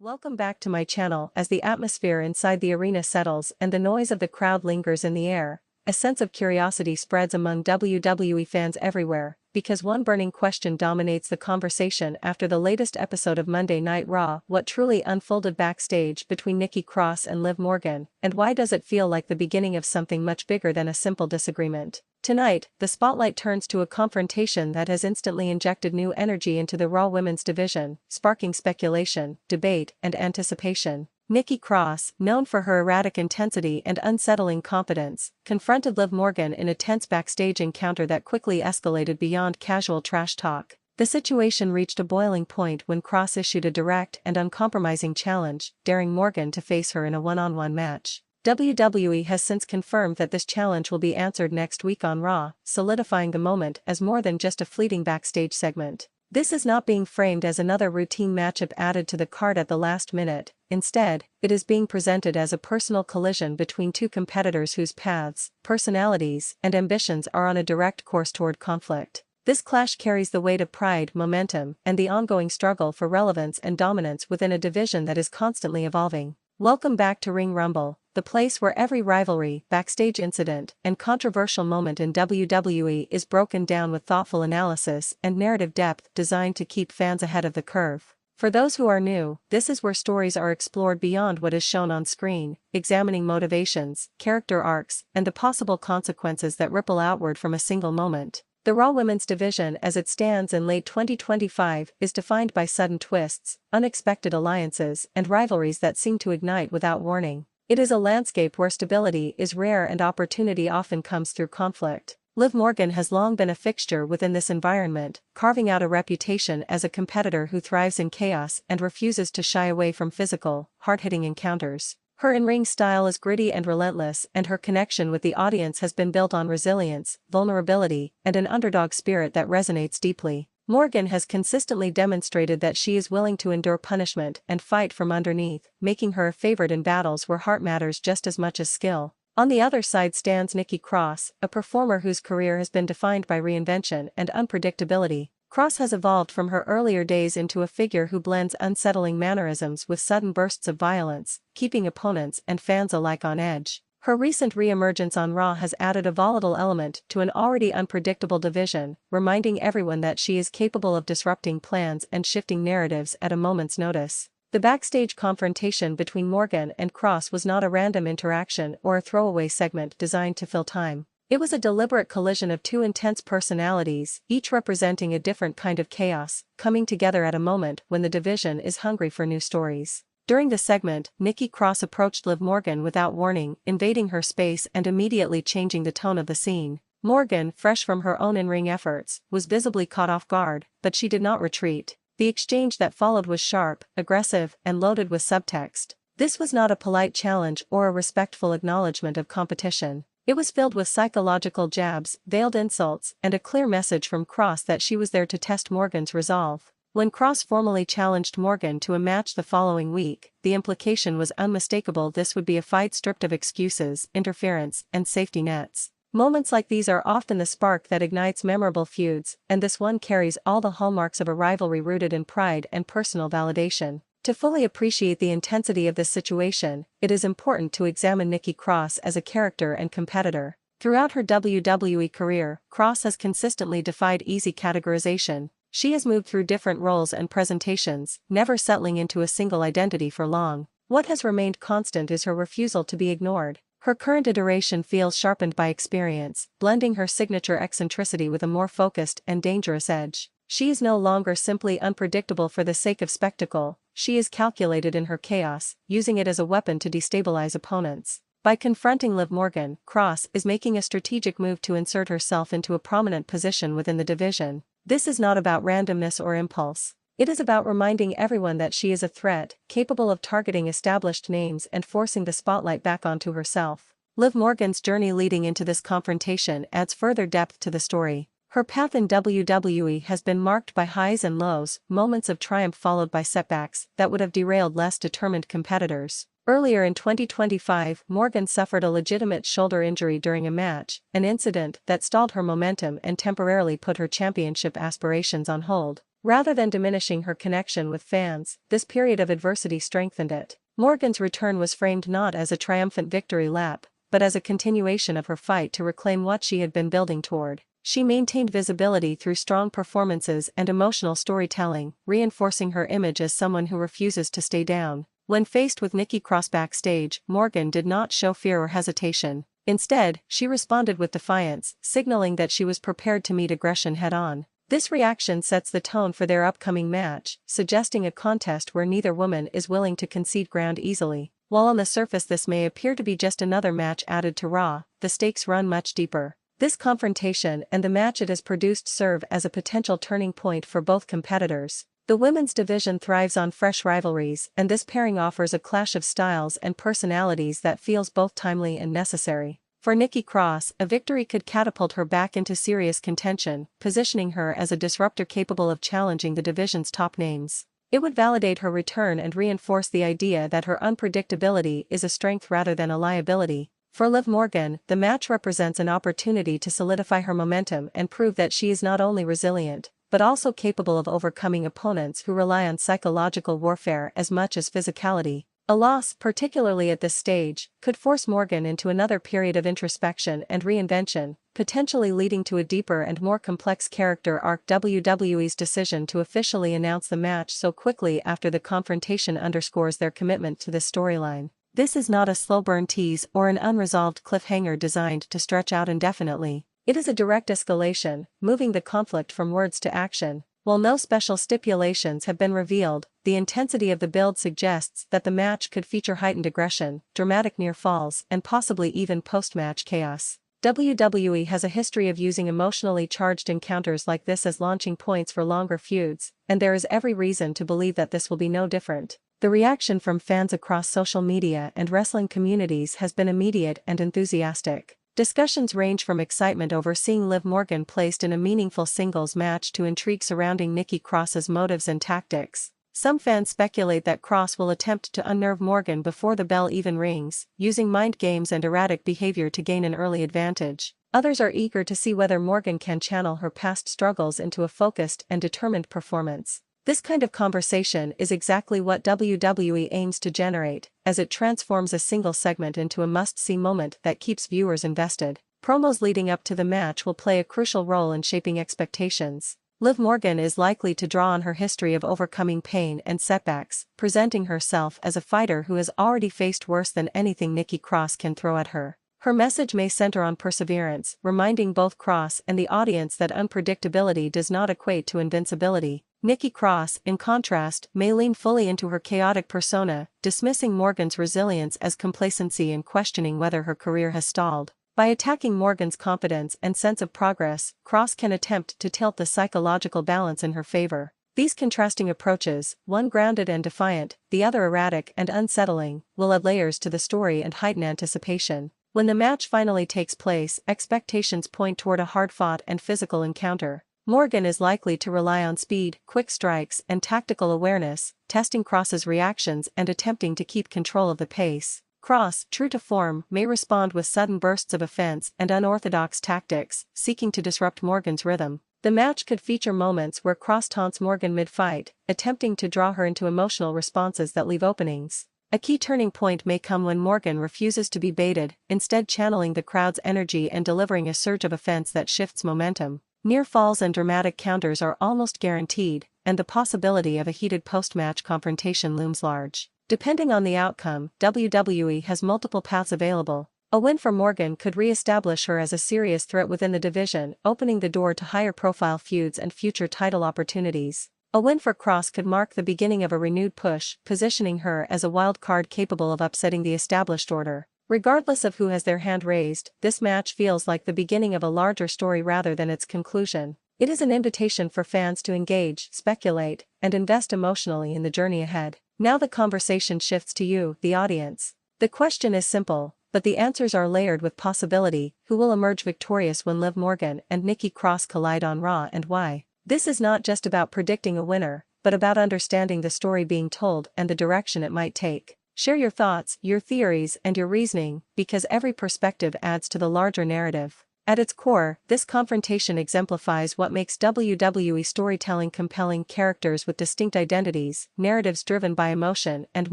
Welcome back to my channel. As the atmosphere inside the arena settles and the noise of the crowd lingers in the air, a sense of curiosity spreads among WWE fans everywhere, because one burning question dominates the conversation after the latest episode of Monday Night Raw: what truly unfolded backstage between Nikki Cross and Liv Morgan, and why does it feel like the beginning of something much bigger than a simple disagreement? Tonight, the spotlight turns to a confrontation that has instantly injected new energy into the Raw Women's division, sparking speculation, debate, and anticipation. Nikki Cross, known for her erratic intensity and unsettling confidence, confronted Liv Morgan in a tense backstage encounter that quickly escalated beyond casual trash talk. The situation reached a boiling point when Cross issued a direct and uncompromising challenge, daring Morgan to face her in a one-on-one match. WWE has since confirmed that this challenge will be answered next week on Raw, solidifying the moment as more than just a fleeting backstage segment. This is not being framed as another routine matchup added to the card at the last minute. Instead, it is being presented as a personal collision between two competitors whose paths, personalities, and ambitions are on a direct course toward conflict. This clash carries the weight of pride, momentum, and the ongoing struggle for relevance and dominance within a division that is constantly evolving. Welcome back to Ring Rumble, the place where every rivalry, backstage incident, and controversial moment in WWE is broken down with thoughtful analysis and narrative depth designed to keep fans ahead of the curve. For those who are new, this is where stories are explored beyond what is shown on screen, examining motivations, character arcs, and the possible consequences that ripple outward from a single moment. The Raw Women's division as it stands in late 2025 is defined by sudden twists, unexpected alliances, and rivalries that seem to ignite without warning. It is a landscape where stability is rare and opportunity often comes through conflict. Liv Morgan has long been a fixture within this environment, carving out a reputation as a competitor who thrives in chaos and refuses to shy away from physical, hard-hitting encounters. Her in-ring style is gritty and relentless, and her connection with the audience has been built on resilience, vulnerability, and an underdog spirit that resonates deeply. Morgan has consistently demonstrated that she is willing to endure punishment and fight from underneath, making her a favorite in battles where heart matters just as much as skill. On the other side stands Nikki Cross, a performer whose career has been defined by reinvention and unpredictability. Cross has evolved from her earlier days into a figure who blends unsettling mannerisms with sudden bursts of violence, keeping opponents and fans alike on edge. Her recent re-emergence on Raw has added a volatile element to an already unpredictable division, reminding everyone that she is capable of disrupting plans and shifting narratives at a moment's notice. The backstage confrontation between Morgan and Cross was not a random interaction or a throwaway segment designed to fill time. It was a deliberate collision of two intense personalities, each representing a different kind of chaos, coming together at a moment when the division is hungry for new stories. During the segment, Nikki Cross approached Liv Morgan without warning, invading her space and immediately changing the tone of the scene. Morgan, fresh from her own in-ring efforts, was visibly caught off guard, but she did not retreat. The exchange that followed was sharp, aggressive, and loaded with subtext. This was not a polite challenge or a respectful acknowledgement of competition. It was filled with psychological jabs, veiled insults, and a clear message from Cross that she was there to test Morgan's resolve. When Cross formally challenged Morgan to a match the following week, the implication was unmistakable: this would be a fight stripped of excuses, interference, and safety nets. Moments like these are often the spark that ignites memorable feuds, and this one carries all the hallmarks of a rivalry rooted in pride and personal validation. To fully appreciate the intensity of this situation, it is important to examine Nikki Cross as a character and competitor. Throughout her WWE career, Cross has consistently defied easy categorization. She has moved through different roles and presentations, never settling into a single identity for long. What has remained constant is her refusal to be ignored. Her current iteration feels sharpened by experience, blending her signature eccentricity with a more focused and dangerous edge. She is no longer simply unpredictable for the sake of spectacle. She is calculated in her chaos, using it as a weapon to destabilize opponents. By confronting Liv Morgan, Cross is making a strategic move to insert herself into a prominent position within the division. This is not about randomness or impulse. It is about reminding everyone that she is a threat, capable of targeting established names and forcing the spotlight back onto herself. Liv Morgan's journey leading into this confrontation adds further depth to the story. Her path in WWE has been marked by highs and lows, moments of triumph followed by setbacks that would have derailed less determined competitors. Earlier in 2025, Morgan suffered a legitimate shoulder injury during a match, an incident that stalled her momentum and temporarily put her championship aspirations on hold. Rather than diminishing her connection with fans, this period of adversity strengthened it. Morgan's return was framed not as a triumphant victory lap, but as a continuation of her fight to reclaim what she had been building toward. She maintained visibility through strong performances and emotional storytelling, reinforcing her image as someone who refuses to stay down. When faced with Nikki Cross backstage, Morgan did not show fear or hesitation. Instead, she responded with defiance, signaling that she was prepared to meet aggression head-on. This reaction sets the tone for their upcoming match, suggesting a contest where neither woman is willing to concede ground easily. While on the surface this may appear to be just another match added to Raw, the stakes run much deeper. This confrontation and the match it has produced serve as a potential turning point for both competitors. The women's division thrives on fresh rivalries, and this pairing offers a clash of styles and personalities that feels both timely and necessary. For Nikki Cross, a victory could catapult her back into serious contention, positioning her as a disruptor capable of challenging the division's top names. It would validate her return and reinforce the idea that her unpredictability is a strength rather than a liability. For Liv Morgan, the match represents an opportunity to solidify her momentum and prove that she is not only resilient, but also capable of overcoming opponents who rely on psychological warfare as much as physicality. A loss, particularly at this stage, could force Morgan into another period of introspection and reinvention, potentially leading to a deeper and more complex character arc. WWE's decision to officially announce the match so quickly after the confrontation underscores their commitment to this storyline. This is not a slow-burn tease or an unresolved cliffhanger designed to stretch out indefinitely. It is a direct escalation, moving the conflict from words to action. While no special stipulations have been revealed, the intensity of the build suggests that the match could feature heightened aggression, dramatic near falls, and possibly even post-match chaos. WWE has a history of using emotionally charged encounters like this as launching points for longer feuds, and there is every reason to believe that this will be no different. The reaction from fans across social media and wrestling communities has been immediate and enthusiastic. Discussions range from excitement over seeing Liv Morgan placed in a meaningful singles match to intrigue surrounding Nikki Cross's motives and tactics. Some fans speculate that Cross will attempt to unnerve Morgan before the bell even rings, using mind games and erratic behavior to gain an early advantage. Others are eager to see whether Morgan can channel her past struggles into a focused and determined performance. This kind of conversation is exactly what WWE aims to generate, as it transforms a single segment into a must-see moment that keeps viewers invested. Promos leading up to the match will play a crucial role in shaping expectations. Liv Morgan is likely to draw on her history of overcoming pain and setbacks, presenting herself as a fighter who has already faced worse than anything Nikki Cross can throw at her. Her message may center on perseverance, reminding both Cross and the audience that unpredictability does not equate to invincibility. Nikki Cross, in contrast, may lean fully into her chaotic persona, dismissing Morgan's resilience as complacency and questioning whether her career has stalled. By attacking Morgan's confidence and sense of progress, Cross can attempt to tilt the psychological balance in her favor. These contrasting approaches, one grounded and defiant, the other erratic and unsettling, will add layers to the story and heighten anticipation. When the match finally takes place, expectations point toward a hard-fought and physical encounter. Morgan is likely to rely on speed, quick strikes, and tactical awareness, testing Cross's reactions and attempting to keep control of the pace. Cross, true to form, may respond with sudden bursts of offense and unorthodox tactics, seeking to disrupt Morgan's rhythm. The match could feature moments where Cross taunts Morgan mid-fight, attempting to draw her into emotional responses that leave openings. A key turning point may come when Morgan refuses to be baited, instead channeling the crowd's energy and delivering a surge of offense that shifts momentum. Near falls and dramatic counters are almost guaranteed, and the possibility of a heated post-match confrontation looms large. Depending on the outcome, WWE has multiple paths available. A win for Morgan could re-establish her as a serious threat within the division, opening the door to higher-profile feuds and future title opportunities. A win for Cross could mark the beginning of a renewed push, positioning her as a wild card capable of upsetting the established order. Regardless of who has their hand raised, this match feels like the beginning of a larger story rather than its conclusion. It is an invitation for fans to engage, speculate, and invest emotionally in the journey ahead. Now the conversation shifts to you, the audience. The question is simple, but the answers are layered with possibility. Who will emerge victorious when Liv Morgan and Nikki Cross collide on Raw, and why? This is not just about predicting a winner, but about understanding the story being told and the direction it might take. Share your thoughts, your theories, and your reasoning, because every perspective adds to the larger narrative. At its core, this confrontation exemplifies what makes WWE storytelling compelling: characters with distinct identities, narratives driven by emotion, and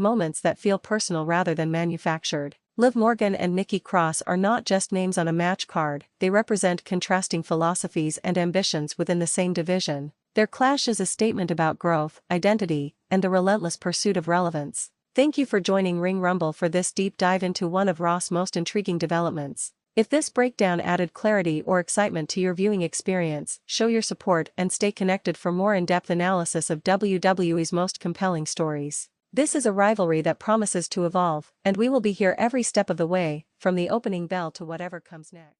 moments that feel personal rather than manufactured. Liv Morgan and Nikki Cross are not just names on a match card, they represent contrasting philosophies and ambitions within the same division. Their clash is a statement about growth, identity, and the relentless pursuit of relevance. Thank you for joining Ring Rumble for this deep dive into one of Raw's most intriguing developments. If this breakdown added clarity or excitement to your viewing experience, show your support and stay connected for more in-depth analysis of WWE's most compelling stories. This is a rivalry that promises to evolve, and we will be here every step of the way, from the opening bell to whatever comes next.